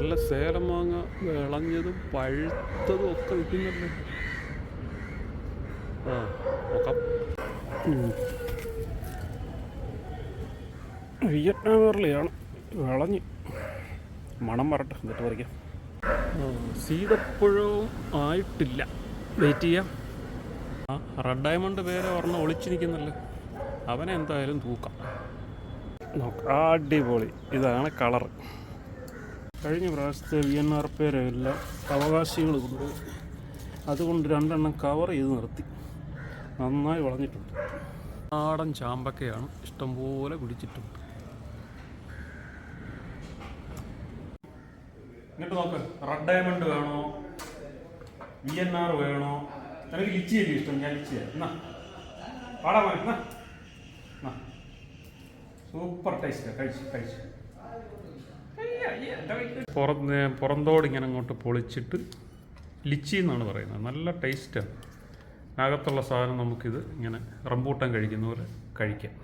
നല്ല സേലം മാങ്ങ വിളഞ്ഞതും പഴുത്തതും ഒക്കെ വിൽക്കുന്നുണ്ട്. ആ നോക്കാം. വിയറ്റ്നാം വെർലിയാണ്, വിളഞ്ഞ് മണം വരട്ടെ എന്നിട്ട് പറിക്കാം. സീതപ്പഴവും ആയിട്ടില്ല, വെയിറ്റ് ചെയ്യാം. ആ റെഡ് ഡയമണ്ട് പേരെ ഒരെണ്ണം ഒളിച്ചിരിക്കുന്നല്ലേ, അവനെ എന്തായാലും തൂക്കാം. നോക്കാം. അടിപൊളി, ഇതാണ് കളറ്. കഴിഞ്ഞ പ്രാവശ്യത്തെ VNR പേരെല്ലാം അവകാശികൾ കൊണ്ട്, അതുകൊണ്ട് 2 എണ്ണം കവർ ചെയ്ത് നിർത്തി. നന്നായി വളഞ്ഞിട്ടുണ്ട്. നാടൻ ചാമ്പക്കയാണ്, ഇഷ്ടംപോലെ പിടിച്ചിട്ടുണ്ട്. ഇങ്ങോട്ട് നോക്ക്. റെഡ് ഡയമണ്ട് വേണോ, VNR വേണോ? എനിക്ക് ലിച്ചിയല്ലേ ഇഷ്ടം, ഞാൻ ലിച്ചി എന്നാ പാടാ എന്നാ. സൂപ്പർ ടേസ്റ്റാണ്, കഴിച്ച് പുറന്തോടിങ്ങനെ അങ്ങോട്ട് പൊളിച്ചിട്ട് ലിച്ചി എന്നാണ് പറയുന്നത്. നല്ല ടേസ്റ്റാണ്. അകത്തുള്ള സാധനം നമുക്കിത് ഇങ്ങനെ റംബൂട്ടാൻ കഴിക്കുന്ന പോലെ കഴിക്കാം.